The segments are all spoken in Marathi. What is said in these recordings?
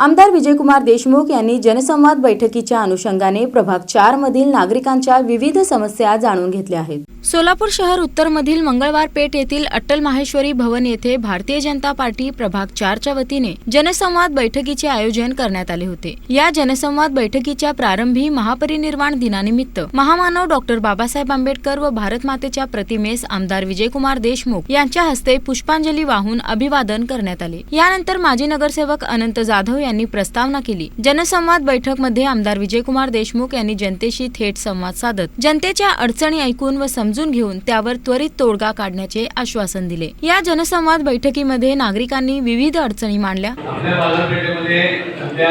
आमदार विजयकुमार देशमुख यांनी जनसंवाद बैठकीच्या अनुषंगाने प्रभाग 4 मधील नागरिकांच्या विविध समस्या जाणून घेतल्या आहेत। सोलापूर शहर उत्तर मधील मंगळवार पेठ येथील अट्टल माहेश्वरी भवन येथे भारतीय जनता पार्टी प्रभाग 4 च्या वतीने जनसंवाद बैठकीचे आयोजन करण्यात आले होते। या जनसंवाद बैठकीच्या प्रारंभी महापरिनिर्वाण दिनानिमित्त महामानव डॉक्टर बाबासाहेब आंबेडकर व भारत मातेच्या प्रतिमेस आमदार विजयकुमार देशमुख यांच्या हस्ते पुष्पांजली वाहून अभिवादन करण्यात आले। यानंतर माजी नगरसेवक अनंत जाधव यांनी प्रस्तावना केली। जनसंवाद बैठक मध्ये आमदार विजयकुमार देशमुख यांनी जनतेशी थेट संवाद साधत जनतेच्या अडचणी ऐकून व समजून घेऊन त्यावर त्वरित तोडगा काढण्याचे आश्वासन दिले। या जनसंवाद बैठकीमध्ये नागरिकांनी विविध अडचणी मांडल्या। आपल्या बाजारपेठेमध्ये सध्या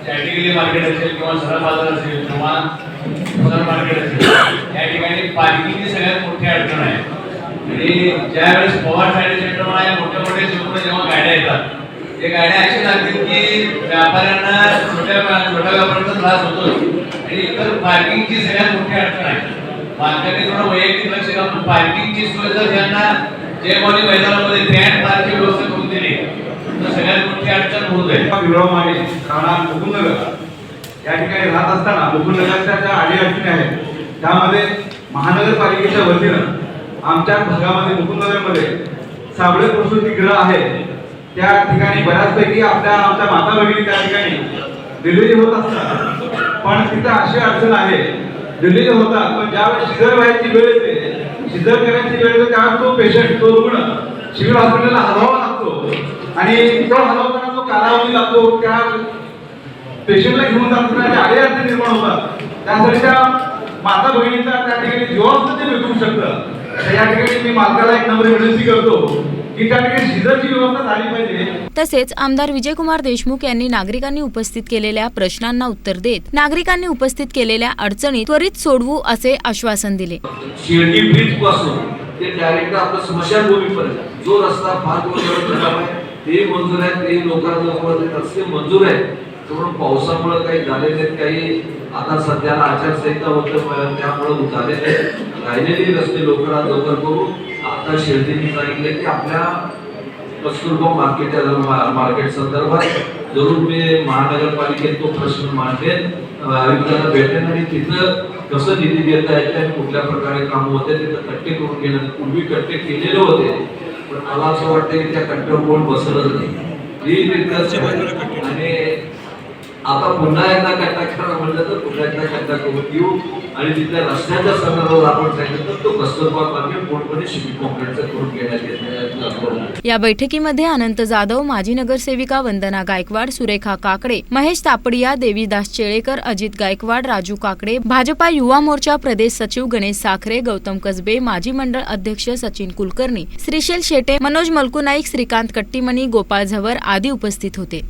कॅटेगरी मार्केट असेल किंवा सरळ बाजार असेल किंवा सुपर मार्केट असेल, या ठिकाणी पार्किंगची सगळ्यात मोठी अडचण आहे। आणि ज्यावेळेस पवार साईड सेंटरमध्ये मोठे जेव्हा गाड्या येतात, ते गाड्या अशी लागतील की व्यापाऱ्यांना छोट्या व्यापाऱ्यांचा त्रास होतो आणि इतर पार्किंगची सगळ्यात मोठी अडचण आहे। मार्केटने थोडं वैयक्तिक लक्ष घालून पार्किंगची सोय जर त्यांना जे कोणी मैदानामध्ये स्टँड पार्कची व्यवस्था करून दिली तर सगळ्यात मोठी अडचण होत आहे। विराव माने राणा मुकुंदनगर या ठिकाणी राहत असताना मुकुंदनगरच्या ज्या अडीअडचणी आहेत त्यामध्ये महानगरपालिकेच्या वतीनं आमच्या भागामध्ये मुकुंदनगरमध्ये साबळे प्रसूतिगृह आहे, त्या ठिकाणी बऱ्याचपैकी आमच्या माता भगिनी त्या ठिकाणी डिलिव्हरी होत असतात, पण तिथं अशी अडचण आहे डिलिव्हरी होतात पण ज्यावेळेस शिजर व्हायची वेळ येते, शिजर करायची वेळ येते त्यावेळेस तो पेशंट तो रुग्ण सिव्हिल हॉस्पिटलला हलवावा लागतो आणि तो हलवताना जो कालावधी लागतो त्या पेशंटला घेऊन जाताना अडीअडचणी निर्माण होतात। त्यासाठी त्या माता भगिनींचा त्या ठिकाणी जीवावश्यक ते भेटू शकतं। या ठिकाणी मी मालकाला एक नंबर विनंती करतो की त्या ठिकाणी शिजरची व्यवस्था झाली पाहिजे। तसेच आमदार विजयकुमार देशमुख यांनी नागरिकांनी उपस्थित केलेल्या प्रश्नांना उत्तर देत नागरिकांनी उपस्थित केलेल्या अडचणी त्वरित सोडवू असे आश्वासन दिले। शिर्डी ब्रिज पासून ते डायरेक्ट आपलं स्मशानभूमीपर्यंत जो रस्ता फार खराब आहे ते मंजूर आहे, ते लोकांना रस्ते मंजूर आहेत। म्हणून पावसामुळे काही झालेले काही आता सध्याला आचारसंहिता होतं त्यामुळे झालेले राहिलेले रस्ते लवकरात लवकर करू। आता शिर्डीने सांगितले की आपल्या कस्तुरबा मार्केट संदर्भात जरूर मी महानगरपालिकेत तो प्रश्न मांडेन, आयुक्तांना भेटेन आणि तिथं कसं निधी देता येते आणि कुठल्या प्रकारे काम होते तिथं कट्टे करून घेणं। पूर्वी कट्टे केलेले होते पण मला असं वाटतं की त्या कट्ट्यावर कोण बसलंच नाही आणि आता पुन्हा एकदा कट्टा करा म्हणलं तर पुन्हा एकदा कट्टा करून घेऊ आणि तिथल्या रस्त्याच्या संदर्भात आपण सांगितलं तर तो कस्तुरबा मार्केट पूर्णपणे सिमेंट कॉन्क्रीटचा करून घेण्यात येत। या बैठकीमध्ये अनंत जाधव, माजी नगरसेविका वंदना गायकवाड, सुरेखा काकडे, महेश तापडिया, देवीदास चेळेकर, अजित गायकवाड, राजू काकडे, भाजपा युवा मोर्चा प्रदेश सचिव गणेश साखरे, गौतम कसबे, माजी मंडळ अध्यक्ष सचिन कुलकर्णी, श्रीशैल शेटे, मनोज मलकुनाईक, श्रीकांत कट्टीमणी, गोपाळ झवर आदी उपस्थित होते।